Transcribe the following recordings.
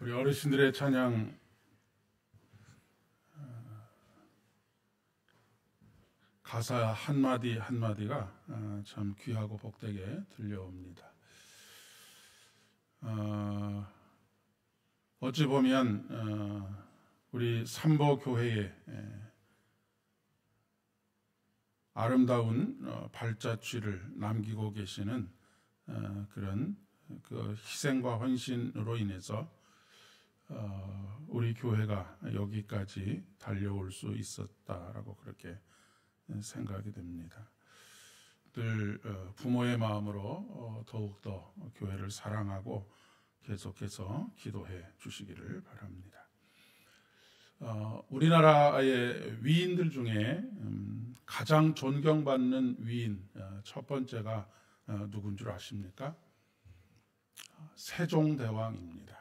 우리 어르신들의 찬양 가사 한마디 한마디가 참 귀하고 복되게 들려옵니다. 어찌 보면 우리 삼보교회에 아름다운 발자취를 남기고 계시는 그런 그 희생과 헌신으로 인해서 우리 교회가 여기까지 달려올 수 있었다라고 그렇게 생각이 됩니다. 늘 부모의 마음으로 더욱더 교회를 사랑하고 계속해서 기도해 주시기를 바랍니다. 우리나라의 위인들 중에 가장 존경받는 위인 첫 번째가 누군 줄 아십니까? 세종대왕입니다.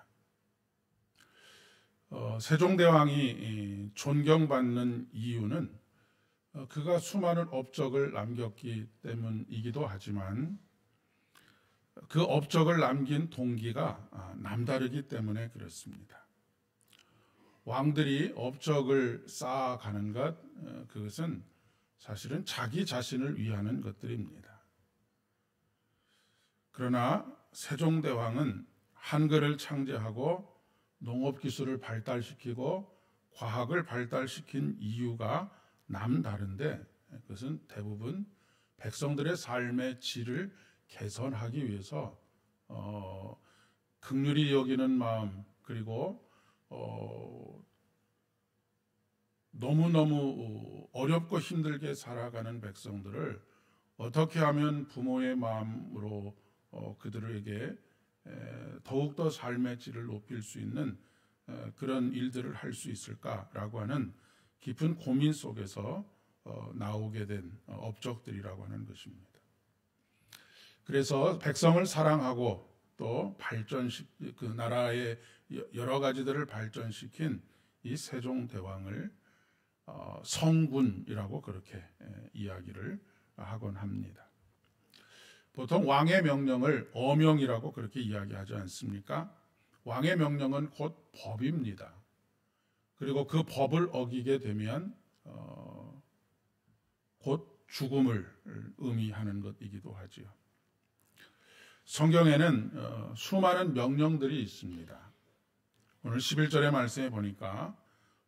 세종대왕이 존경받는 이유는 그가 수많은 업적을 남겼기 때문이기도 하지만 그 업적을 남긴 동기가 남다르기 때문에 그렇습니다. 왕들이 업적을 쌓아가는 것, 그것은 사실은 자기 자신을 위하는 것들입니다. 그러나 세종대왕은 한글을 창제하고 농업기술을 발달시키고 과학을 발달시킨 이유가 남다른데 그것은 대부분 백성들의 삶의 질을 개선하기 위해서 긍휼히 여기는 마음, 그리고 너무너무 어렵고 힘들게 살아가는 백성들을 어떻게 하면 부모의 마음으로 그들에게 더욱더 삶의 질을 높일 수 있는 그런 일들을 할 수 있을까라고 하는 깊은 고민 속에서 나오게 된 업적들이라고 하는 것입니다. 그래서 백성을 사랑하고 또 그 나라의 여러 가지들을 발전시킨 이 세종대왕을 성군이라고 그렇게 이야기를 하곤 합니다. 보통 왕의 명령을 어명이라고 그렇게 이야기하지 않습니까? 왕의 명령은 곧 법입니다. 그리고 그 법을 어기게 되면 곧 죽음을 의미하는 것이기도 하지요. 성경에는 수많은 명령들이 있습니다. 오늘 11절의 말씀에 보니까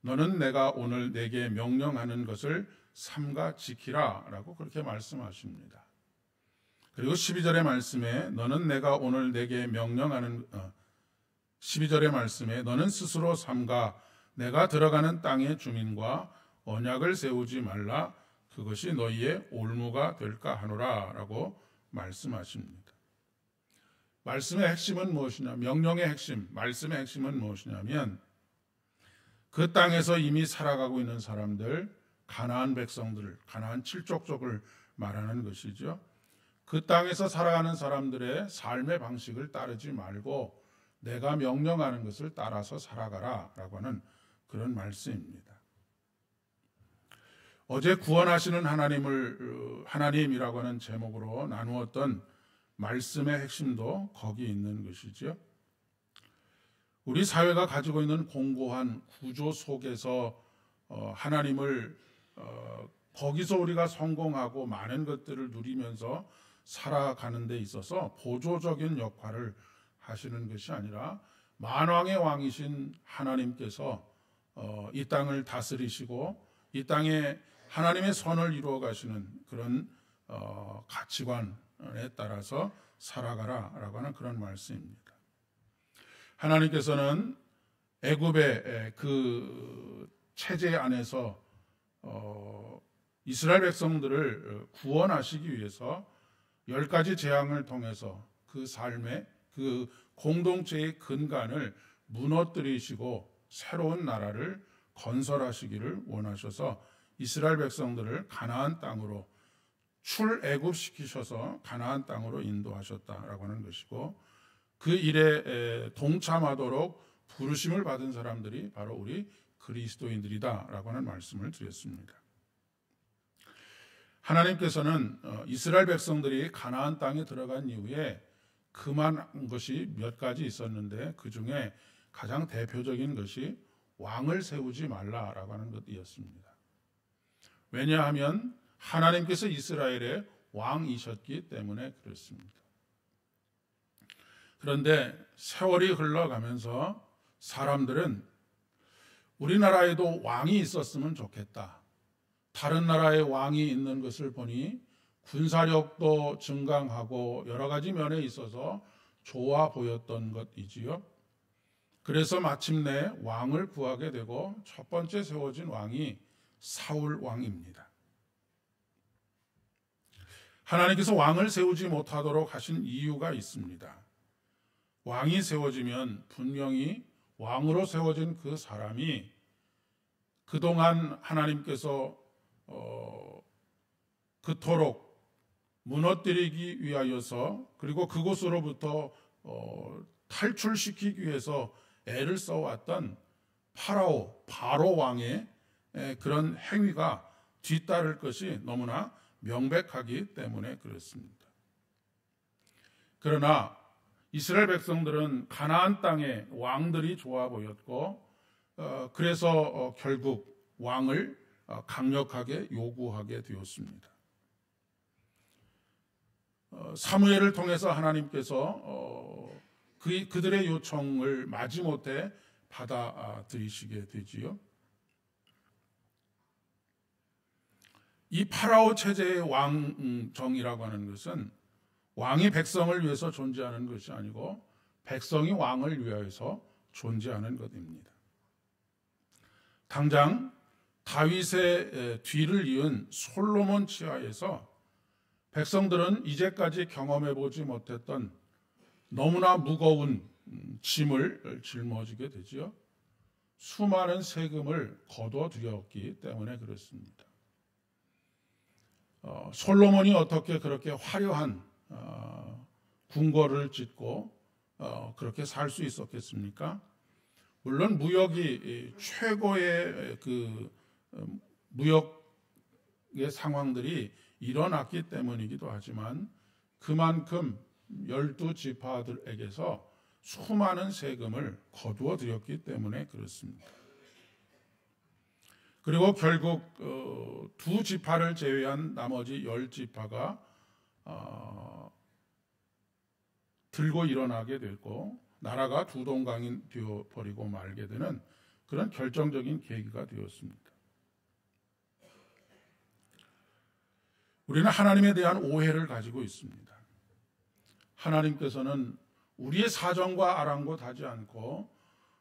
너는 내가 오늘 내게 명령하는 것을 삼가 지키라 라고 그렇게 말씀하십니다. 그리고 12절의 말씀에 너는 내가 오늘 내게 명령하는 12절의 말씀에 너는 스스로 삼가 내가 들어가는 땅의 주민과 언약을 세우지 말라 그것이 너희의 올무가 될까 하노라 라고 말씀하십니다. 말씀의 핵심은 무엇이냐? 명령의 핵심, 말씀의 핵심은 무엇이냐면 그 땅에서 이미 살아가고 있는 사람들, 가나안 백성들, 가나안 칠족족을 말하는 것이죠. 그 땅에서 살아가는 사람들의 삶의 방식을 따르지 말고 내가 명령하는 것을 따라서 살아가라 라고 하는 그런 말씀입니다. 어제 구원하시는 하나님이라고 하는 제목으로 나누었던 말씀의 핵심도 거기 있는 것이죠. 우리 사회가 가지고 있는 공고한 구조 속에서 하나님을 거기서 우리가 성공하고 많은 것들을 누리면서 살아가는 데 있어서 보조적인 역할을 하시는 것이 아니라 만왕의 왕이신 하나님께서 이 땅을 다스리시고 이 땅에 하나님의 선을 이루어 가시는 그런 가치관에 따라서 살아가라라고 하는 그런 말씀입니다. 하나님께서는 애굽의 그 체제 안에서 이스라엘 백성들을 구원하시기 위해서 10가지 재앙을 통해서 그 삶의 그 공동체의 근간을 무너뜨리시고 새로운 나라를 건설하시기를 원하셔서 이스라엘 백성들을 가나안 땅으로 출애굽시키셔서 가나안 땅으로 인도하셨다라고 하는 것이고 그 일에 동참하도록 부르심을 받은 사람들이 바로 우리 그리스도인들이다라고 하는 말씀을 드렸습니다. 하나님께서는 이스라엘 백성들이 가나안 땅에 들어간 이후에 금한 것이 몇 가지 있었는데 그 중에 가장 대표적인 것이 왕을 세우지 말라라고 하는 것이었습니다. 왜냐하면 하나님께서 이스라엘의 왕이셨기 때문에 그렇습니다. 그런데 세월이 흘러가면서 사람들은 우리나라에도 왕이 있었으면 좋겠다. 다른 나라에 왕이 있는 것을 보니 군사력도 증강하고 여러 가지 면에 있어서 좋아 보였던 것이지요. 그래서 마침내 왕을 구하게 되고 첫 번째 세워진 왕이 사울 왕입니다. 하나님께서 왕을 세우지 못하도록 하신 이유가 있습니다. 왕이 세워지면 분명히 왕으로 세워진 그 사람이 그동안 하나님께서 그토록 무너뜨리기 위하여서 그리고 그곳으로부터 탈출시키기 위해서 애를 써왔던 바로 왕의 그런 행위가 뒤따를 것이 너무나 명백하기 때문에 그렇습니다. 그러나 이스라엘 백성들은 가나안 땅에 왕들이 좋아 보였고 그래서 결국 왕을 강력하게 요구하게 되었습니다. 사무엘을 통해서 하나님께서 그들의 요청을 마지못해 받아들이시게 되지요. 이 파라오 체제의 왕정이라고 하는 것은 왕이 백성을 위해서 존재하는 것이 아니고 백성이 왕을 위하여서 존재하는 것입니다. 당장 다윗의 뒤를 이은 솔로몬 치하에서 백성들은 이제까지 경험해보지 못했던 너무나 무거운 짐을 짊어지게 되지요. 수많은 세금을 거둬들였기 때문에 그렇습니다. 솔로몬이 어떻게 그렇게 화려한 궁궐을 짓고 그렇게 살 수 있었겠습니까? 물론 무역이 최고의 그 무역의 상황들이 일어났기 때문이기도 하지만 그만큼 12지파들에게서 수많은 세금을 거두어 들였기 때문에 그렇습니다. 그리고 결국 2지파를 제외한 나머지 10지파가 들고 일어나게 됐고 나라가 두동강이 되어버리고 말게 되는 그런 결정적인 계기가 되었습니다. 우리는 하나님에 대한 오해를 가지고 있습니다. 하나님께서는 우리의 사정과 아랑곳하지 않고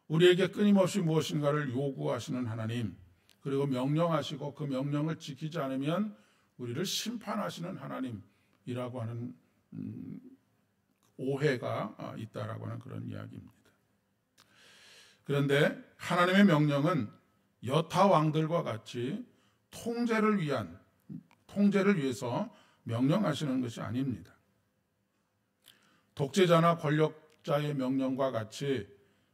우리에게 끊임없이 무엇인가를 요구하시는 하나님, 그리고 명령하시고 그 명령을 지키지 않으면 우리를 심판하시는 하나님이라고 하는 오해가 있다라고 하는 그런 이야기입니다. 그런데 하나님의 명령은 여타 왕들과 같이 통제를 위해서 명령하시는 것이 아닙니다. 독재자나 권력자의 명령과 같이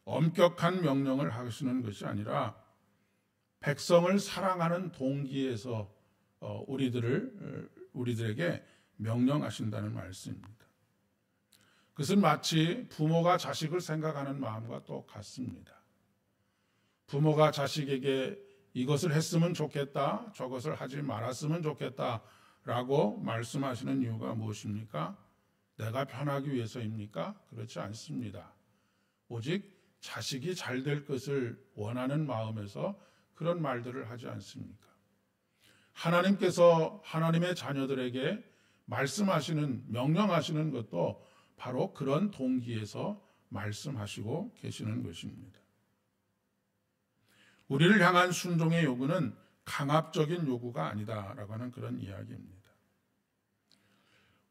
엄격한 명령을 하시는 것이 아니라 백성을 사랑하는 동기에서 우리들에게 명령하신다는 말씀입니다. 그것은 마치 부모가 자식을 생각하는 마음과 똑같습니다. 부모가 자식에게 이것을 했으면 좋겠다, 저것을 하지 말았으면 좋겠다라고 말씀하시는 이유가 무엇입니까? 내가 편하기 위해서입니까? 그렇지 않습니다. 오직 자식이 잘 될 것을 원하는 마음에서 그런 말들을 하지 않습니까? 하나님께서 하나님의 자녀들에게 말씀하시는, 명령하시는 것도 바로 그런 동기에서 말씀하시고 계시는 것입니다. 우리를 향한 순종의 요구는 강압적인 요구가 아니다라고 하는 그런 이야기입니다.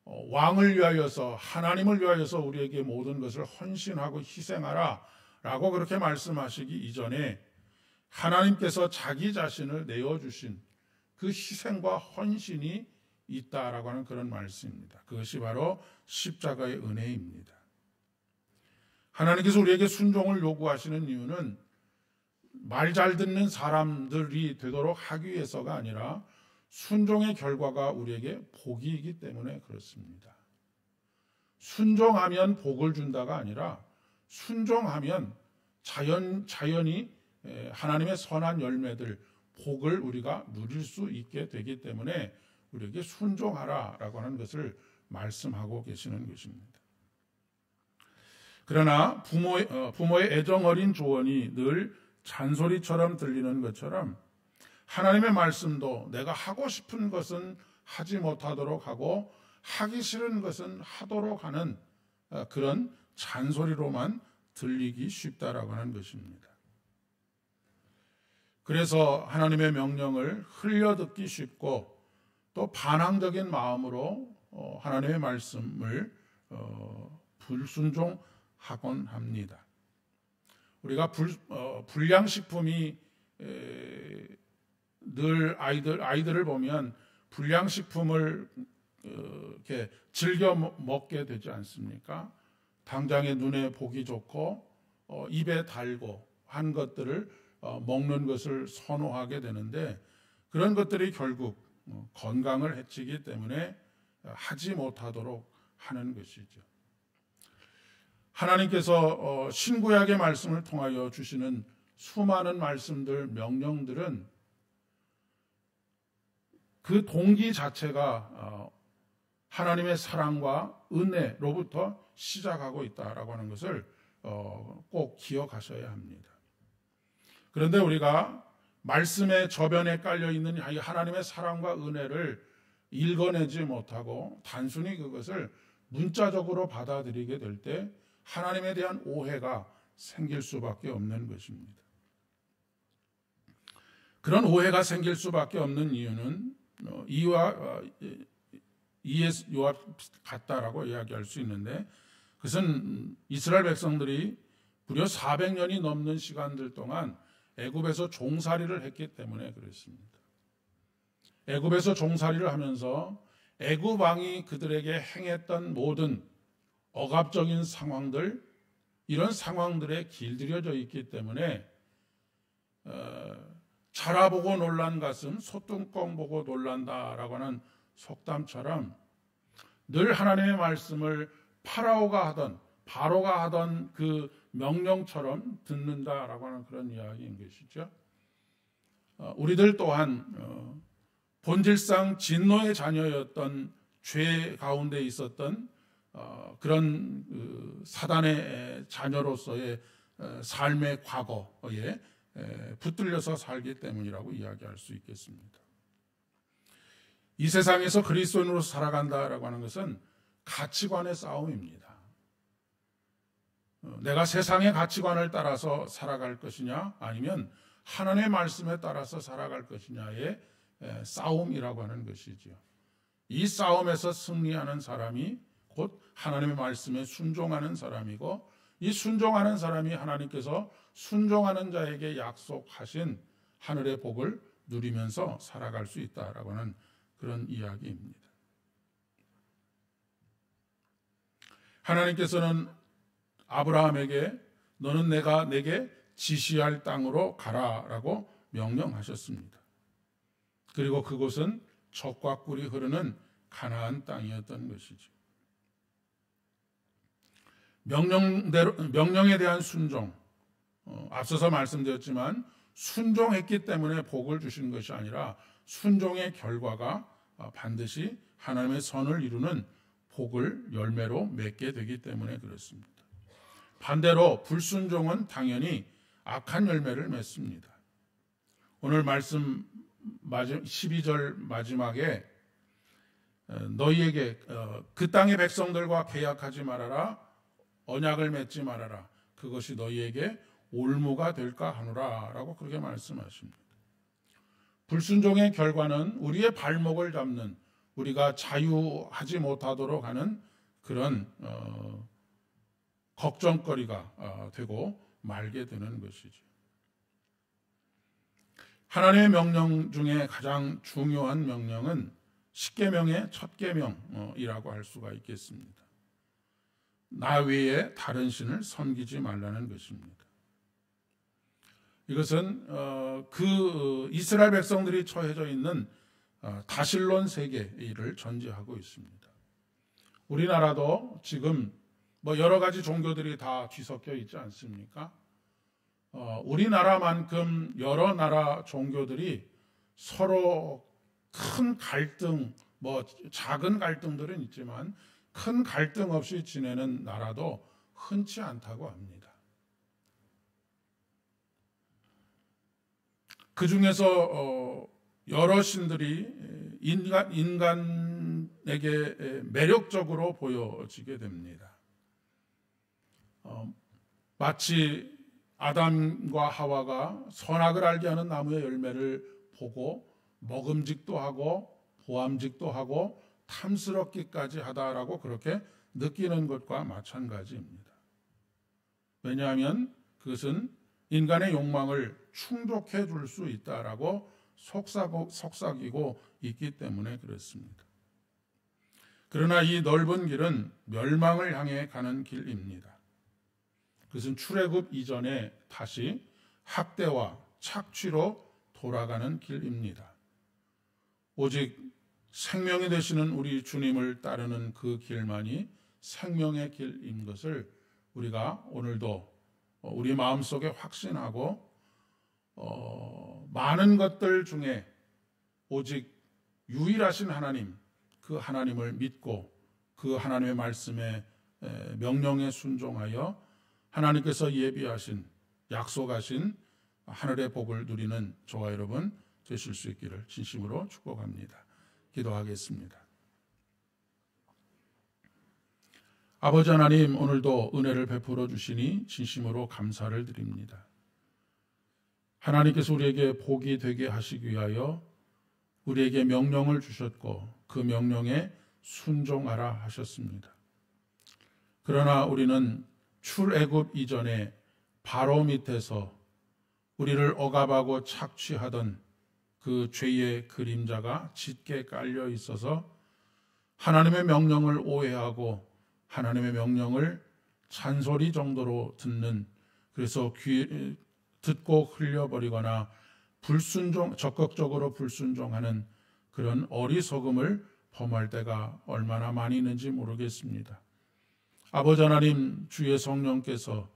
왕을 위하여서, 하나님을 위하여서 우리에게 모든 것을 헌신하고 희생하라 라고 그렇게 말씀하시기 이전에 하나님께서 자기 자신을 내어주신 그 희생과 헌신이 있다라고 하는 그런 말씀입니다. 그것이 바로 십자가의 은혜입니다. 하나님께서 우리에게 순종을 요구하시는 이유는 말 잘 듣는 사람들이 되도록 하기 위해서가 아니라 순종의 결과가 우리에게 복이기 때문에 그렇습니다. 순종하면 복을 준다가 아니라 순종하면 자연히 하나님의 선한 열매들, 복을 우리가 누릴 수 있게 되기 때문에 우리에게 순종하라라고 하는 것을 말씀하고 계시는 것입니다. 그러나 부모의 애정 어린 조언이 늘 잔소리처럼 들리는 것처럼 하나님의 말씀도 내가 하고 싶은 것은 하지 못하도록 하고 하기 싫은 것은 하도록 하는 그런 잔소리로만 들리기 쉽다라고 하는 것입니다. 그래서 하나님의 명령을 흘려듣기 쉽고 또 반항적인 마음으로 하나님의 말씀을 불순종하곤 합니다. 우리가 불량식품이 늘 아이들을 보면 불량식품을 이렇게 즐겨 먹게 되지 않습니까? 당장에 눈에 보기 좋고 입에 달고 한 것들을 먹는 것을 선호하게 되는데 그런 것들이 결국 건강을 해치기 때문에 하지 못하도록 하는 것이죠. 하나님께서 신구약의 말씀을 통하여 주시는 수많은 말씀들, 명령들은 그 동기 자체가 하나님의 사랑과 은혜로부터 시작하고 있다라고 하는 것을 꼭 기억하셔야 합니다. 그런데 우리가 말씀의 저변에 깔려있는 하나님의 사랑과 은혜를 읽어내지 못하고 단순히 그것을 문자적으로 받아들이게 될 때 하나님에 대한 오해가 생길 수밖에 없는 것입니다. 그런 오해가 생길 수밖에 없는 이유는 이와 같다라고 이야기할 수 있는데 그것은 이스라엘 백성들이 무려 400년이 넘는 시간들 동안 애굽에서 종살이를 했기 때문에 그렇습니다. 애굽에서 종살이를 하면서 애굽 왕이 그들에게 행했던 모든 억압적인 상황들, 이런 상황들에 길들여져 있기 때문에 자라보고 놀란 가슴 소뚜껑 보고 놀란다라고 하는 속담처럼 늘 하나님의 말씀을 바로가 하던 그 명령처럼 듣는다라고 하는 그런 이야기인 것이죠. 우리들 또한 본질상 진노의 자녀였던 죄 가운데 있었던 그런 사단의 자녀로서의 삶의 과거에 붙들려서 살기 때문이라고 이야기할 수 있겠습니다. 이 세상에서 그리스도인으로 살아간다라고 하는 것은 가치관의 싸움입니다. 내가 세상의 가치관을 따라서 살아갈 것이냐 아니면 하나님의 말씀에 따라서 살아갈 것이냐의 싸움이라고 하는 것이지요. 이 싸움에서 승리하는 사람이 곧 하나님의 말씀에 순종하는 사람이고 이 순종하는 사람이 하나님께서 순종하는 자에게 약속하신 하늘의 복을 누리면서 살아갈 수 있다라고 하는 그런 이야기입니다. 하나님께서는 아브라함에게 너는 내가 내게 지시할 땅으로 가라라고 명령하셨습니다. 그리고 그곳은 젖과 꿀이 흐르는 가나안 땅이었던 것이죠. 명령에 대한 순종, 앞서서 말씀드렸지만 순종했기 때문에 복을 주신 것이 아니라 순종의 결과가 반드시 하나님의 선을 이루는 복을 열매로 맺게 되기 때문에 그렇습니다. 반대로 불순종은 당연히 악한 열매를 맺습니다. 오늘 말씀 12절 마지막에 너희에게 그 땅의 백성들과 계약하지 말아라, 언약을 맺지 말아라, 그것이 너희에게 올무가 될까 하노라 라고 그렇게 말씀하십니다. 불순종의 결과는 우리의 발목을 잡는, 우리가 자유하지 못하도록 하는 그런 걱정거리가 되고 말게 되는 것이죠. 하나님의 명령 중에 가장 중요한 명령은 십계명의 첫 계명이라고 할 수가 있겠습니다. 나 외에 다른 신을 섬기지 말라는 것입니다. 이것은 그 이스라엘 백성들이 처해져 있는 다실론 세계를 전제하고 있습니다. 우리나라도 지금 여러 가지 종교들이 다 뒤섞여 있지 않습니까? 우리나라만큼 여러 나라 종교들이 서로 큰 갈등, 작은 갈등들은 있지만 큰 갈등 없이 지내는 나라도 흔치 않다고 합니다. 그 중에서 여러 신들이 인간에게 매력적으로 보여지게 됩니다. 마치 아담과 하와가 선악을 알게 하는 나무의 열매를 보고 먹음직도 하고 보암직도 하고 탐스럽기까지 하다라고 그렇게 느끼는 것과 마찬가지입니다. 왜냐하면 그것은 인간의 욕망을 충족해 줄 수 있다라고 속삭이고 있기 때문에 그렇습니다. 그러나 이 넓은 길은 멸망을 향해 가는 길입니다. 그것은 출애굽 이전에 다시 학대와 착취로 돌아가는 길입니다. 오직 생명이 되시는 우리 주님을 따르는 그 길만이 생명의 길인 것을 우리가 오늘도 우리 마음속에 확신하고 많은 것들 중에 오직 유일하신 하나님, 그 하나님을 믿고 그 하나님의 말씀에 명령에 순종하여 하나님께서 예비하신 약속하신 하늘의 복을 누리는 저와 여러분 되실 수 있기를 진심으로 축복합니다. 기도하겠습니다. 아버지 하나님, 오늘도 은혜를 베풀어 주시니 진심으로 감사를 드립니다. 하나님께서 우리에게 복이 되게 하시기 위하여 우리에게 명령을 주셨고 그 명령에 순종하라 하셨습니다. 그러나 우리는 출애굽 이전에 바로 밑에서 우리를 억압하고 착취하던 그 죄의 그림자가 짙게 깔려 있어서 하나님의 명령을 오해하고 하나님의 명령을 잔소리 정도로 듣는, 그래서 듣고 흘려버리거나 적극적으로 불순종하는 그런 어리석음을 범할 때가 얼마나 많이 있는지 모르겠습니다. 아버지 하나님, 주의 성령께서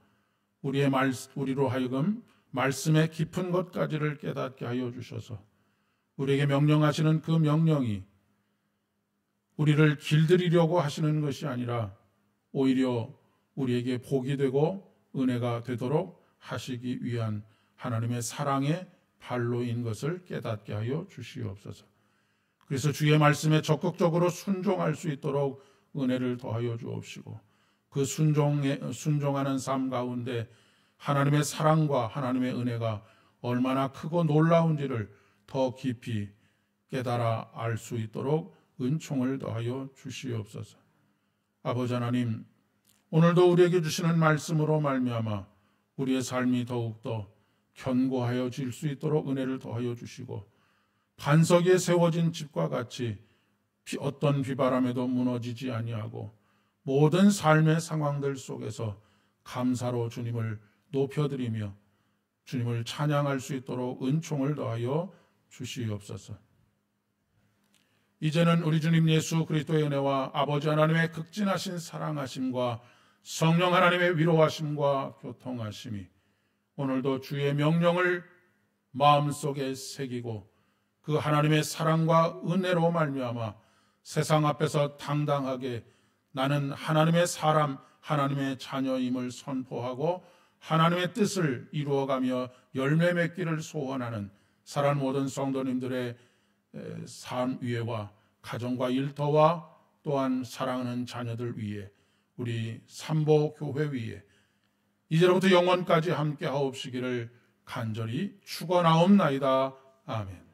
우리로 하여금 말씀의 깊은 것까지를 깨닫게 하여 주셔서 우리에게 명령하시는 그 명령이 우리를 길들이려고 하시는 것이 아니라 오히려 우리에게 복이 되고 은혜가 되도록 하시기 위한 하나님의 사랑의 발로인 것을 깨닫게 하여 주시옵소서. 그래서 주의 말씀에 적극적으로 순종할 수 있도록 은혜를 더하여 주옵시고 그 순종하는 삶 가운데 하나님의 사랑과 하나님의 은혜가 얼마나 크고 놀라운지를 더 깊이 깨달아 알 수 있도록 은총을 더하여 주시옵소서. 아버지 하나님, 오늘도 우리에게 주시는 말씀으로 말미암아 우리의 삶이 더욱더 견고하여질 수 있도록 은혜를 더하여 주시고 반석 위에 세워진 집과 같이 어떤 비바람에도 무너지지 아니하고 모든 삶의 상황들 속에서 감사로 주님을 높여드리며 주님을 찬양할 수 있도록 은총을 더하여 주시옵소서. 이제는 우리 주님 예수 그리스도의 은혜와 아버지 하나님의 극진하신 사랑하심과 성령 하나님의 위로하심과 교통하심이 오늘도 주의 명령을 마음속에 새기고 그 하나님의 사랑과 은혜로 말미암아 세상 앞에서 당당하게 나는 하나님의 사람, 하나님의 자녀임을 선포하고 하나님의 뜻을 이루어가며 열매 맺기를 소원하는 사랑하는 모든 성도님들의 삶 위에와 가정과 일터와 또한 사랑하는 자녀들 위에 우리 삼보 교회 위에 이제로부터 영원까지 함께 하옵시기를 간절히 축원하옵나이다. 아멘.